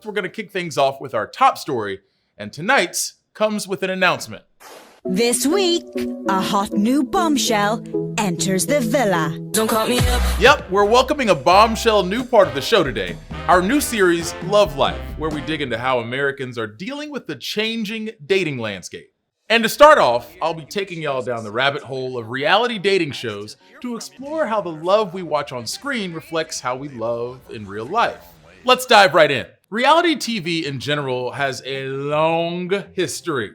We're going to kick things off with our top story, and tonight's comes with an announcement. This week, a hot new bombshell enters the villa. Don't call me up. Yep, we're welcoming a bombshell new part of the show today, our new series, Love Life, where we dig into how Americans are dealing with the changing dating landscape. And to start off, I'll be taking y'all down the rabbit hole of reality dating shows to explore how the love we watch on screen reflects how we love in real life. Let's dive right in. Reality TV in general has a long history.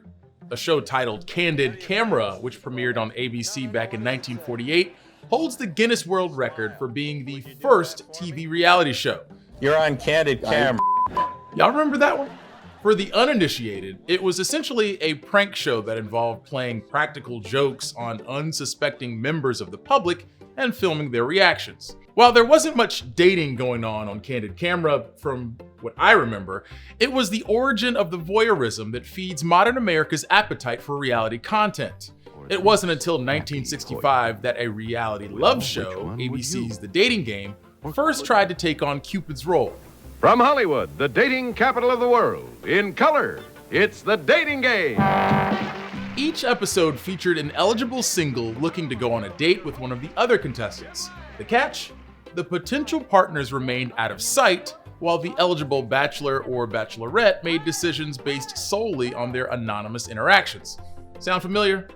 A show titled Candid Camera, which premiered on ABC back in 1948, holds the Guinness World Record for being the first TV reality show. You're on Candid Camera. Y'all remember that one? For the uninitiated, it was essentially a prank show that involved playing practical jokes on unsuspecting members of the public and filming their reactions. While there wasn't much dating going on Candid Camera, from what I remember, it was the origin of the voyeurism that feeds modern America's appetite for reality content. It wasn't until 1965 that a reality love show, ABC's The Dating Game, first tried to take on Cupid's role. From Hollywood, the dating capital of the world, in color, it's The Dating Game. Each episode featured an eligible single looking to go on a date with one of the other contestants. The catch? The potential partners remained out of sight, while the eligible bachelor or bachelorette made decisions based solely on their anonymous interactions. Sound familiar?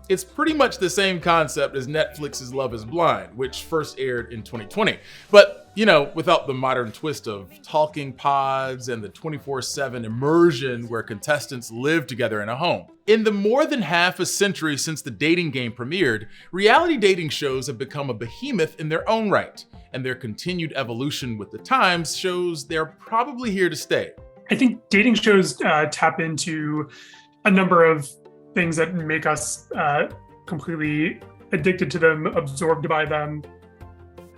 It's pretty much the same concept as Netflix's Love is Blind, which first aired in 2020. But, without the modern twist of talking pods and the 24/7 immersion where contestants live together in a home. In the more than half a century since The Dating Game premiered, reality dating shows have become a behemoth in their own right, and their continued evolution with the times shows they're probably here to stay. I think dating shows tap into a number of things that make us completely addicted to them, absorbed by them,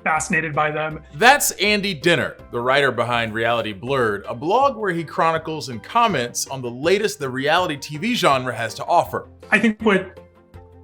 fascinated by them. That's Andy Dinner, the writer behind Reality Blurred, a blog where he chronicles and comments on the latest the reality TV genre has to offer. I think what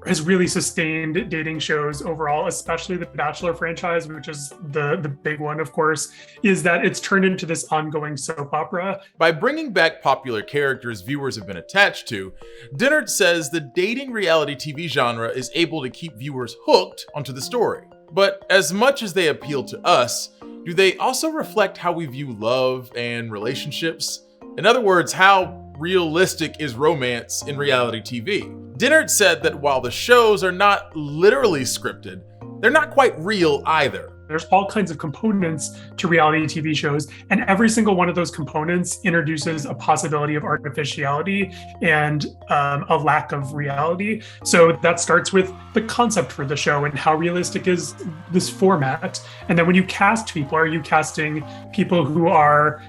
has really sustained dating shows overall, especially the Bachelor franchise, which is the big one, of course, is that it's turned into this ongoing soap opera. By bringing back popular characters viewers have been attached to, Dennert says the dating reality TV genre is able to keep viewers hooked onto the story. But as much as they appeal to us, do they also reflect how we view love and relationships? In other words, how realistic is romance in reality TV? Dennert said that while the shows are not literally scripted, they're not quite real either. There's all kinds of components to reality TV shows, and every single one of those components introduces a possibility of artificiality and a lack of reality. So that starts with the concept for the show and how realistic is this format. And then when you cast people, are you casting people who are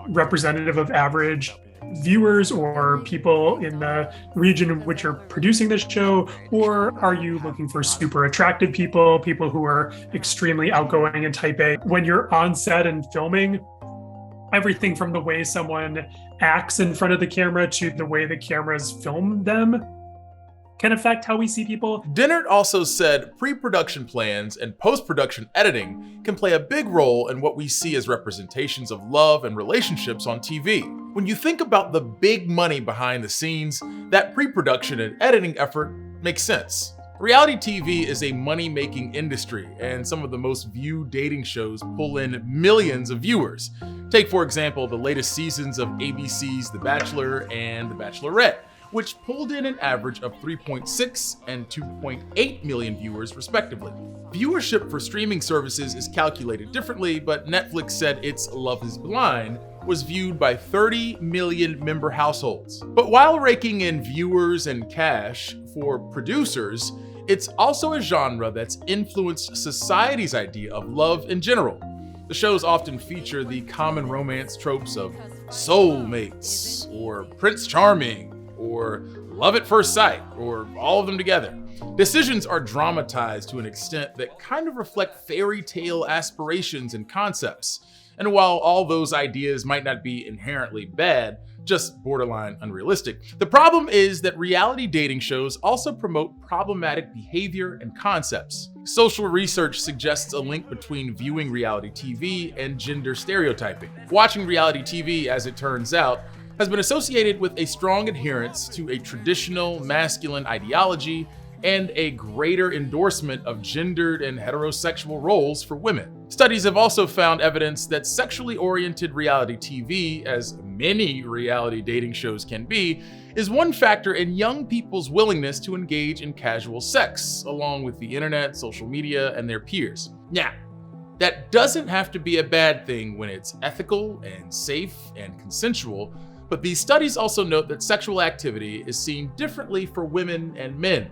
representative of average viewers or people in the region in which you're producing this show? Or are you looking for super attractive people who are extremely outgoing and type A? When you're on set and filming, everything from the way someone acts in front of the camera to the way the cameras film them can affect how we see people. Dennert also said pre-production plans and post-production editing can play a big role in what we see as representations of love and relationships on TV. When you think about the big money behind the scenes, that pre-production and editing effort makes sense. Reality TV is a money-making industry, and some of the most viewed dating shows pull in millions of viewers. Take, for example, the latest seasons of ABC's The Bachelor and The Bachelorette, which pulled in an average of 3.6 and 2.8 million viewers respectively. Viewership for streaming services is calculated differently, but Netflix said its Love is Blind was viewed by 30 million member households. But while raking in viewers and cash for producers, it's also a genre that's influenced society's idea of love in general. The shows often feature the common romance tropes of soulmates, or Prince Charming, or love at first sight, or all of them together. Decisions are dramatized to an extent that kind of reflect fairy tale aspirations and concepts. And while all those ideas might not be inherently bad, just borderline unrealistic, the problem is that reality dating shows also promote problematic behavior and concepts. Social research suggests a link between viewing reality TV and gender stereotyping. Watching reality TV, as it turns out, has been associated with a strong adherence to a traditional masculine ideology and a greater endorsement of gendered and heterosexual roles for women. Studies have also found evidence that sexually oriented reality TV, as many reality dating shows can be, is one factor in young people's willingness to engage in casual sex, along with the internet, social media, and their peers. Now, that doesn't have to be a bad thing when it's ethical and safe and consensual, but these studies also note that sexual activity is seen differently for women and men.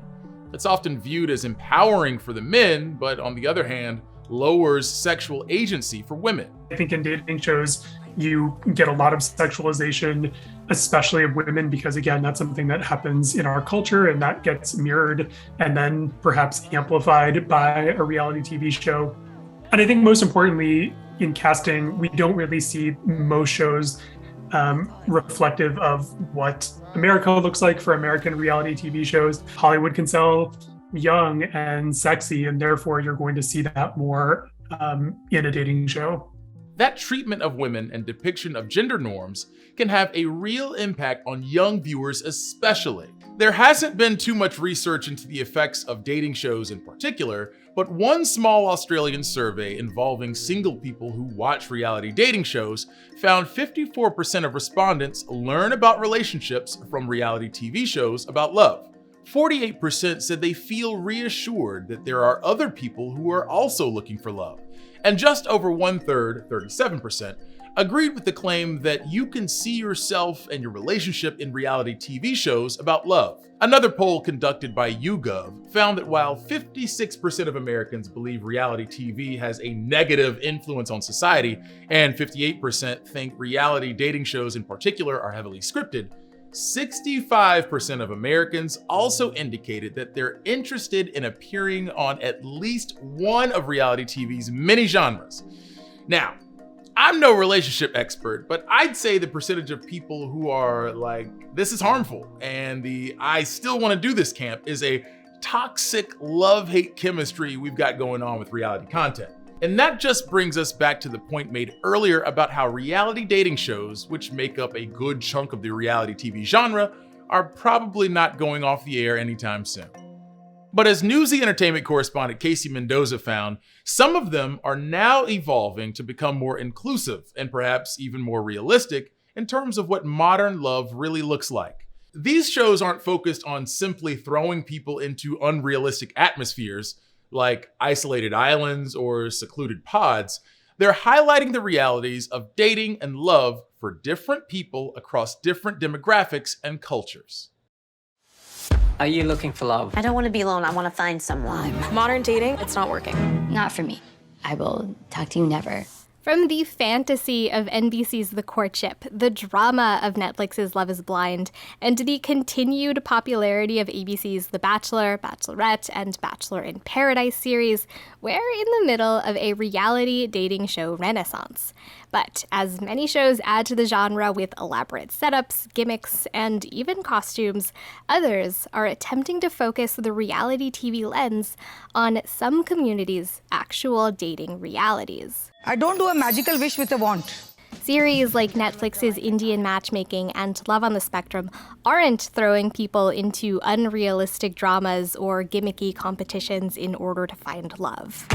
It's often viewed as empowering for the men, but on the other hand, lowers sexual agency for women. I think in dating shows, you get a lot of sexualization, especially of women, because again, that's something that happens in our culture and that gets mirrored and then perhaps amplified by a reality TV show. And I think most importantly, in casting, we don't really see most shows reflective of what America looks like for American reality TV shows. Hollywood can sell young and sexy, and therefore you're going to see that more in a dating show. That treatment of women and depiction of gender norms can have a real impact on young viewers especially. There hasn't been too much research into the effects of dating shows in particular, but one small Australian survey involving single people who watch reality dating shows found 54% of respondents learn about relationships from reality TV shows about love. 48% said they feel reassured that there are other people who are also looking for love. And just over 1/3, 37%, agreed with the claim that you can see yourself and your relationship in reality TV shows about love. Another poll conducted by YouGov found that while 56% of Americans believe reality TV has a negative influence on society, and 58% think reality dating shows in particular are heavily scripted, 65% of Americans also indicated that they're interested in appearing on at least one of reality TV's many genres. Now, I'm no relationship expert, but I'd say the percentage of people who are like, this is harmful, and the I still want to do this camp is a toxic love-hate chemistry we've got going on with reality content. And that just brings us back to the point made earlier about how reality dating shows, which make up a good chunk of the reality TV genre, are probably not going off the air anytime soon. But as Newsy entertainment correspondent Casey Mendoza found, some of them are now evolving to become more inclusive and perhaps even more realistic in terms of what modern love really looks like. These shows aren't focused on simply throwing people into unrealistic atmospheres, like isolated islands or secluded pods. They're highlighting the realities of dating and love for different people across different demographics and cultures. Are you looking for love? I don't want to be alone. I want to find someone. Modern dating, it's not working. Not for me. I will talk to you never. From the fantasy of NBC's The Courtship, the drama of Netflix's Love is Blind, and the continued popularity of ABC's The Bachelor, Bachelorette, and Bachelor in Paradise series, we're in the middle of a reality dating show renaissance. But as many shows add to the genre with elaborate setups, gimmicks, and even costumes, others are attempting to focus the reality TV lens on some communities' actual dating realities. I don't do a magical wish with a wand. Series like Netflix's Indian Matchmaking and Love on the Spectrum aren't throwing people into unrealistic dramas or gimmicky competitions in order to find love.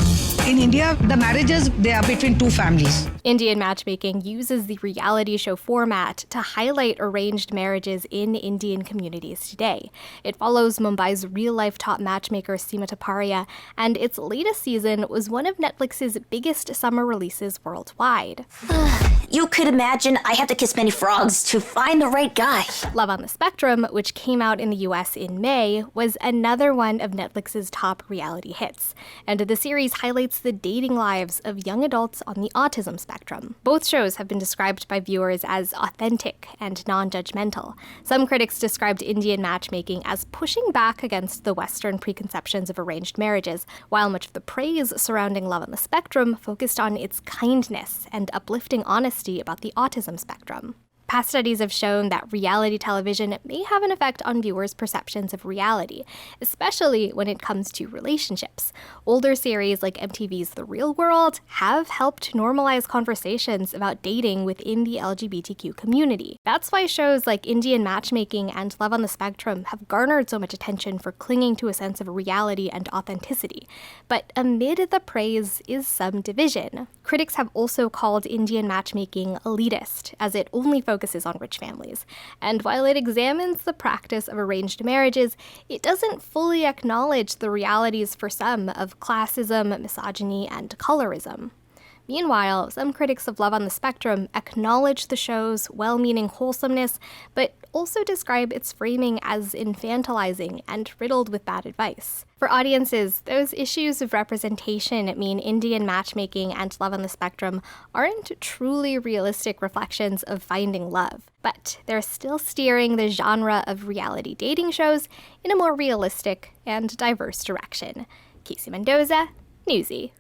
In India, the marriages, they are between two families. Indian Matchmaking uses the reality show format to highlight arranged marriages in Indian communities today. It follows Mumbai's real-life top matchmaker Seema Taparia, and its latest season was one of Netflix's biggest summer releases worldwide. You could imagine I have to kiss many frogs to find the right guy. Love on the Spectrum, which came out in the US in May, was another one of Netflix's top reality hits, and the series highlights the dating lives of young adults on the autism spectrum. Both shows have been described by viewers as authentic and non-judgmental. Some critics described Indian matchmaking as pushing back against the Western preconceptions of arranged marriages, while much of the praise surrounding Love on the Spectrum focused on its kindness and uplifting honesty about the autism spectrum. Past studies have shown that reality television may have an effect on viewers' perceptions of reality, especially when it comes to relationships. Older series like MTV's The Real World have helped normalize conversations about dating within the LGBTQ community. That's why shows like Indian Matchmaking and Love on the Spectrum have garnered so much attention for clinging to a sense of reality and authenticity. But amid the praise is some division. Critics have also called Indian Matchmaking elitist, as it only focuses on rich families. And while it examines the practice of arranged marriages, it doesn't fully acknowledge the realities for some of classism, misogyny, and colorism. Meanwhile, some critics of Love on the Spectrum acknowledge the show's well-meaning wholesomeness, but also describe its framing as infantilizing and riddled with bad advice. For audiences, those issues of representation mean Indian Matchmaking and Love on the Spectrum aren't truly realistic reflections of finding love, but they're still steering the genre of reality dating shows in a more realistic and diverse direction. Casey Mendoza, Newsy.